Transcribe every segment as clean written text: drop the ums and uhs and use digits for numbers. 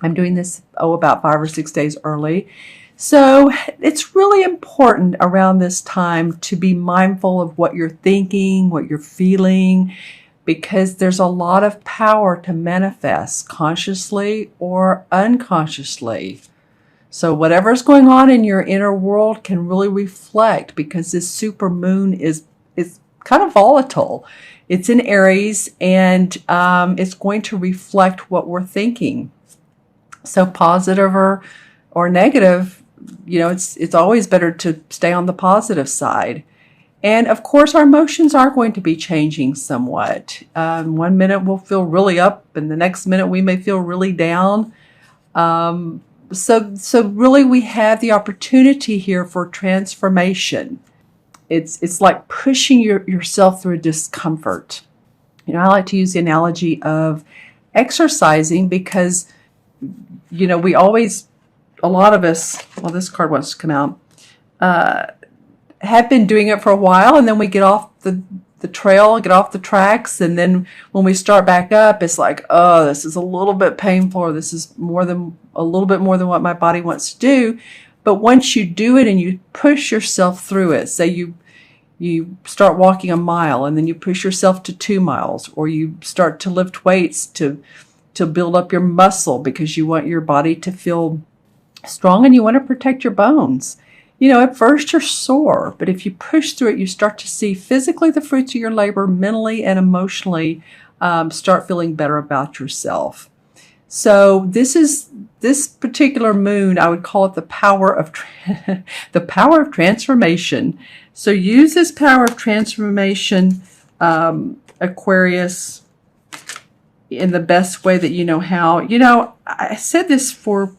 I'm doing this, about 5 or 6 days early. So it's really important around this time to be mindful of what you're thinking, what you're feeling, because there's a lot of power to manifest consciously or unconsciously. So whatever's going on in your inner world can really reflect, because this super moon is kind of volatile. It's in Aries, and it's going to reflect what we're thinking. So positive or negative, it's always better to stay on the positive side. And of course, our emotions are going to be changing somewhat. One minute we'll feel really up, and the next minute we may feel really down. So really, we have the opportunity here for transformation. It's like pushing yourself through discomfort. I like to use the analogy of exercising, because we always, a lot of us, well, this card wants to come out, have been doing it for a while, and then we get off the trail, get off the tracks, and then when we start back up, it's like, oh, this is a little bit painful, or this is a little bit more than what my body wants to do. But once you do it and you push yourself through it, say you start walking a mile, and then you push yourself to 2 miles, or you start to lift weights to build up your muscle, because you want your body to feel strong and you want to protect your bones. At first you're sore, but if you push through it, you start to see physically the fruits of your labor, mentally and emotionally start feeling better about yourself. So this particular moon, I would call it the power of the power of transformation. So use this power of transformation, Aquarius, in the best way that you know how. I said this for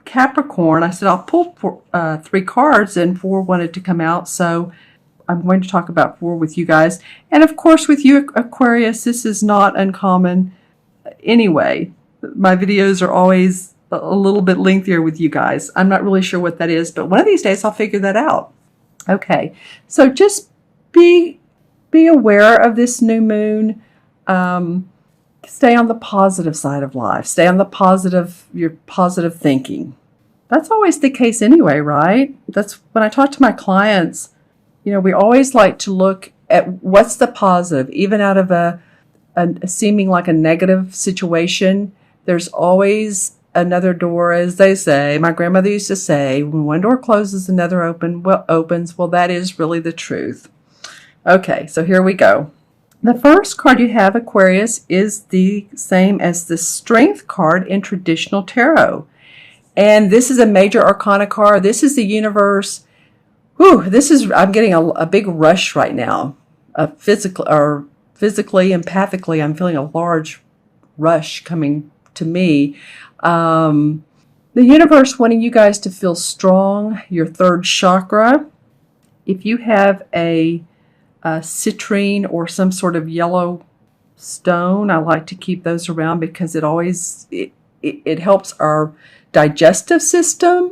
Capricorn. I said I'll pull 3 cards, and 4 wanted to come out, so I'm going to talk about 4 with you guys. And of course, with you, Aquarius, this is not uncommon anyway. My videos are always a little bit lengthier with you guys. I'm not really sure what that is, but one of these days I'll figure that out. Okay, so just be aware of this new moon. Stay on the positive side of life. Stay on your positive thinking. That's always the case anyway, right? That's when I talk to my clients, we always like to look at what's the positive, even out of a seeming like a negative situation. There's always another door, as they say. My grandmother used to say, when one door closes, another opens. Well, that is really the truth. Okay, so here we go. The first card you have, Aquarius, is the same as the Strength card in traditional tarot. And this is a major arcana card. This is the universe. I'm getting a big rush right now. Physically, empathically, I'm feeling a large rush coming to me. The universe wanting you guys to feel strong, your 3rd chakra. If you have a citrine or some sort of yellow stone, I like to keep those around, because it helps our digestive system,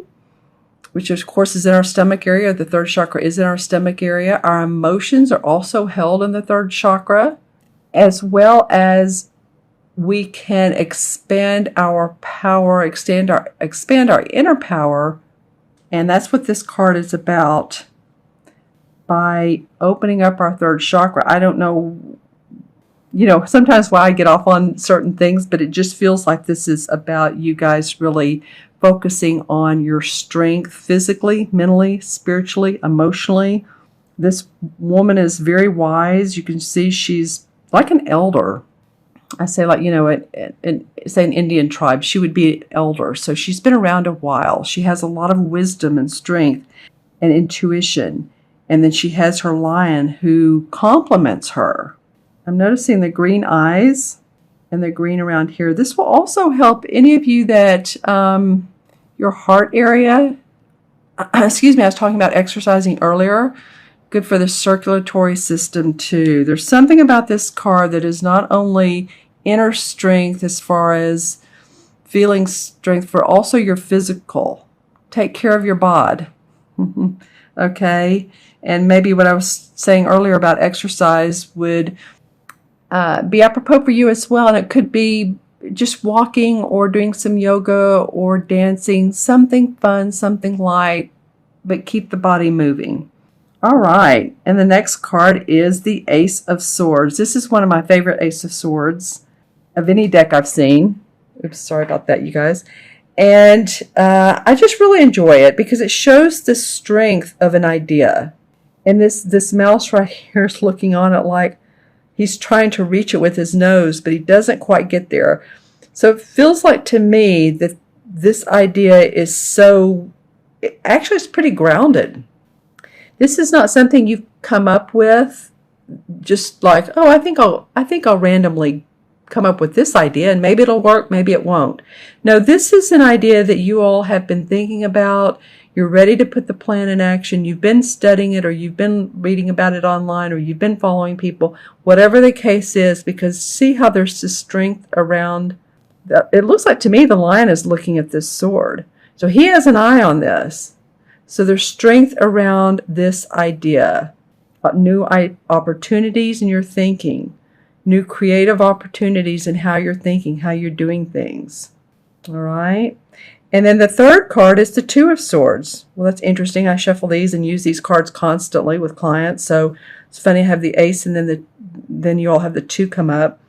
which of course is in our stomach area. The 3rd chakra is in our stomach area. Our emotions are also held in the 3rd chakra, as well as we can expand our power, expand our inner power. And that's what this card is about. By opening up our 3rd chakra. I don't know, sometimes why I get off on certain things, but it just feels like this is about you guys really focusing on your strength physically, mentally, spiritually, emotionally. This woman is very wise. You can see she's like an elder. I say, like, say an Indian tribe, she would be an elder. So she's been around a while. She has a lot of wisdom and strength and intuition. And then she has her lion who complements her. I'm noticing the green eyes and the green around here. This will also help any of you that your heart area, excuse me, I was talking about exercising earlier. Good for the circulatory system too. There's something about this card that is not only inner strength as far as feeling strength, for also your physical. Take care of your bod. Okay? And maybe what I was saying earlier about exercise would be apropos for you as well. And it could be just walking or doing some yoga or dancing, something fun, something light, but keep the body moving. All right, and the next card is the Ace of Swords. This is one of my favorite Ace of Swords of any deck I've seen. Oops, sorry about that, you guys. And I just really enjoy it because it shows the strength of an idea. And this mouse right here is looking on it like he's trying to reach it with his nose, but he doesn't quite get there. So it feels like to me that this idea is actually it's pretty grounded. This is not something you've come up with just like, oh, I think I'll randomly come up with this idea and maybe it'll work, maybe it won't. No, this is an idea that you all have been thinking about. You're ready to put the plan in action. You've been studying it, or you've been reading about it online, or you've been following people, whatever the case is, because see how there's this strength around. It looks like to me the lion is looking at this sword. So he has an eye on this. So there's strength around this idea, new opportunities in your thinking, new creative opportunities in how you're thinking, how you're doing things. All right. And then the third card is the Two of Swords. Well, that's interesting. I shuffle these and use these cards constantly with clients. So it's funny I have the ace and then you all have the two come up.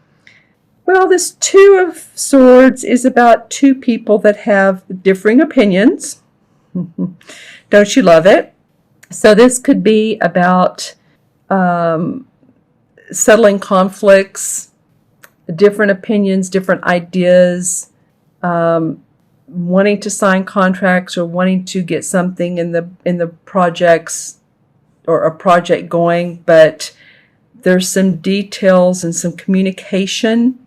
Well, this Two of Swords is about two people that have differing opinions. Don't you love it? So this could be about settling conflicts, different opinions, different ideas, wanting to sign contracts or wanting to get something in the projects or a project going, but there's some details and some communication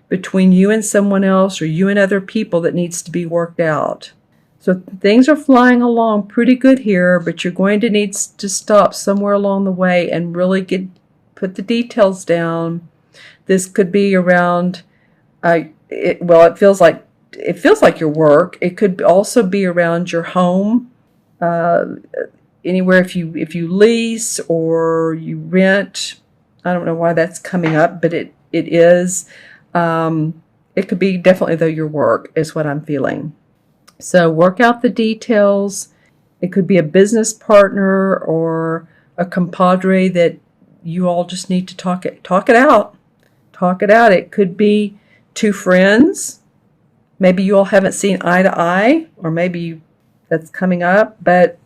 between you and someone else or you and other people that needs to be worked out. So things are flying along pretty good here, but you're going to need to stop somewhere along the way and really put the details down. This could be around, it feels like your work. It could also be around your home, anywhere if you lease or you rent. I don't know why that's coming up, but it is. It could be definitely though your work is what I'm feeling. So work out the details. It could be a business partner or a compadre that you all just need to talk it out. Talk it out. It could be two friends. Maybe you all haven't seen eye to eye, or maybe that's coming up, but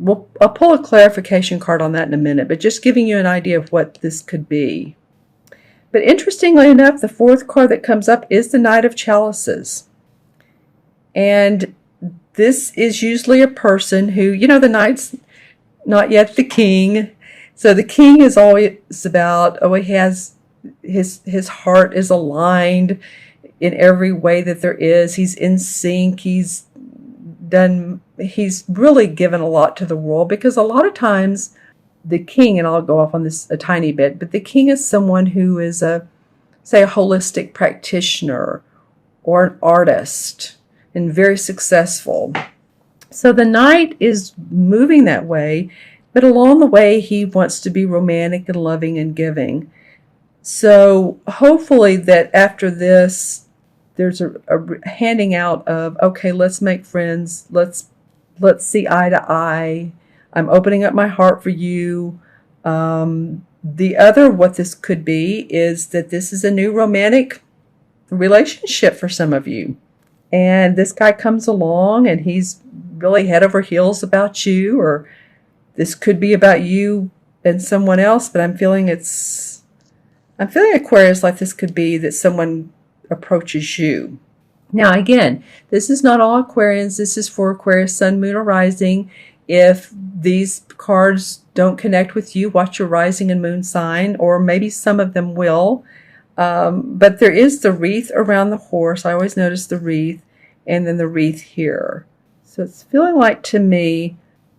I'll pull a clarification card on that in a minute, but just giving you an idea of what this could be. But interestingly enough, the fourth card that comes up is the Knight of Chalices. And this is usually a person who, the knight's not yet the king. So the king is always about, he has, his heart is aligned in every way that there is. He's in sync. He's really given a lot to the world, because a lot of times the king, and I'll go off on this a tiny bit, but the king is someone who is a holistic practitioner or an artist and very successful. So the knight is moving that way, but along the way he wants to be romantic and loving and giving. So hopefully that after this, there's a handing out of, okay, let's make friends. Let's see eye to eye. I'm opening up my heart for you. The other, what this could be, is that this is a new romantic relationship for some of you. And this guy comes along and he's really head over heels about you, or this could be about you and someone else, but I'm feeling Aquarius, like this could be that someone approaches you. Now, again, this is not all Aquarians. This is for Aquarius, Sun, Moon, or Rising. If these cards don't connect with you, watch your rising and moon sign, or maybe some of them will. But there is the wreath around the horse. I always notice the wreath, and then the wreath here. So it's feeling like to me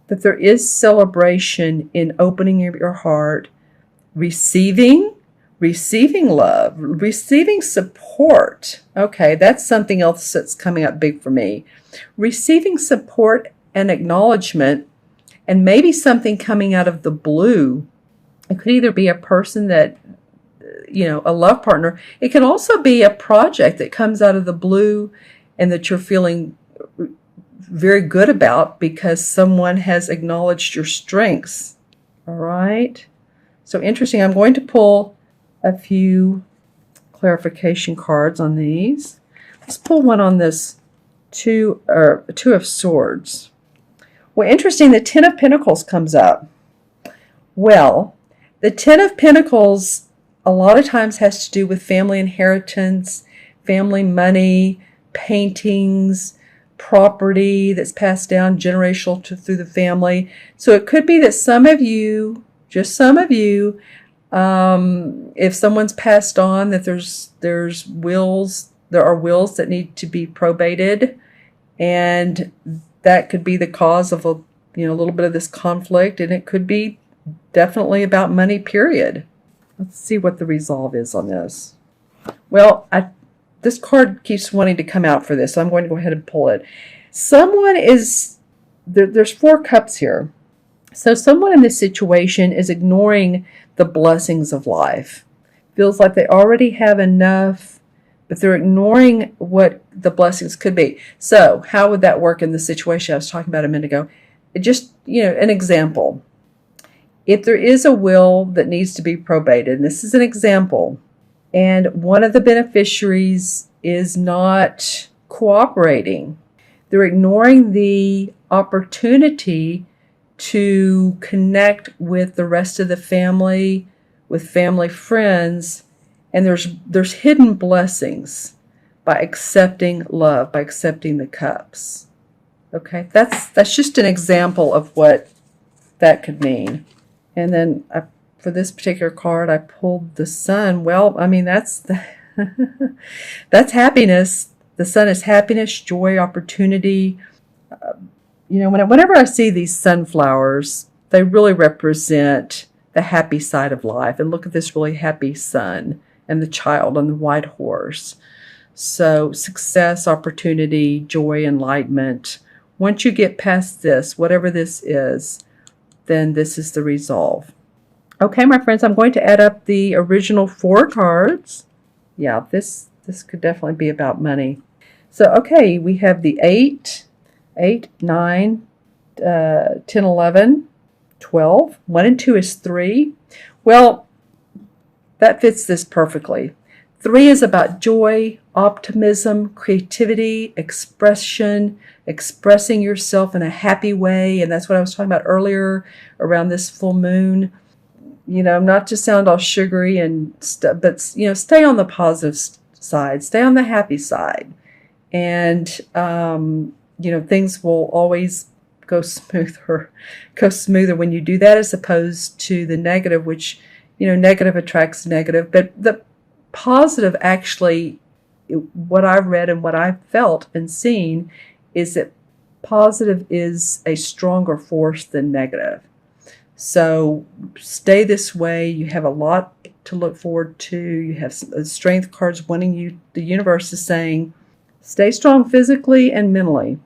that there is celebration in opening your heart, receiving love, receiving support. Okay, that's something else that's coming up big for me. Receiving support and acknowledgement, and maybe something coming out of the blue. It could either be a person that a love partner. It can also be a project that comes out of the blue and that you're feeling very good about because someone has acknowledged your strengths. All right. So interesting. I'm going to pull a few clarification cards on these. Let's pull one on this two of Swords. Well, interesting. The Ten of Pentacles comes up. Well, the Ten of Pentacles a lot of times has to do with family inheritance, family money, paintings, property that's passed down generational through the family. So it could be that some of you, just some of you, if someone's passed on, that there's wills, there are wills that need to be probated, and that could be the cause of a little bit of this conflict, and it could be definitely about money, period. Let's see what the resolve is on this. Well, this card keeps wanting to come out for this, so I'm going to go ahead and pull it. Someone is, there's 4 cups here. So someone in this situation is ignoring the blessings of life. Feels like they already have enough, but they're ignoring what the blessings could be. So how would that work in the situation I was talking about a minute ago? Just, an example. If there is a will that needs to be probated, and this is an example, and one of the beneficiaries is not cooperating, they're ignoring the opportunity to connect with the rest of the family, with family friends, and there's hidden blessings by accepting love, by accepting the cups. Okay, that's just an example of what that could mean. And then for this particular card, I pulled the Sun. Well, I mean, that's happiness. The Sun is happiness, joy, opportunity. Whenever I see these sunflowers, they really represent the happy side of life. And look at this really happy sun and the child on the white horse. So success, opportunity, joy, enlightenment. Once you get past this, whatever this is, then this is the resolve. Okay, my friends, I'm going to add up the original 4 cards. Yeah, this could definitely be about money. So, okay, we have the 8, 9, 10, 11, 12. 1 and 2 is 3. Well, that fits this perfectly. 3 is about joy, optimism, creativity, expression, expressing yourself in a happy way. And that's what I was talking about earlier around this full moon. Not to sound all sugary and stuff, but, stay on the positive side, stay on the happy side. And, things will always go smoother when you do that, as opposed to the negative, which, negative attracts negative. But the positive, actually, what I've read and what I've felt and seen is that positive is a stronger force than negative. So stay this way. You have a lot to look forward to. You have strength cards wanting you. The universe is saying, stay strong physically and mentally.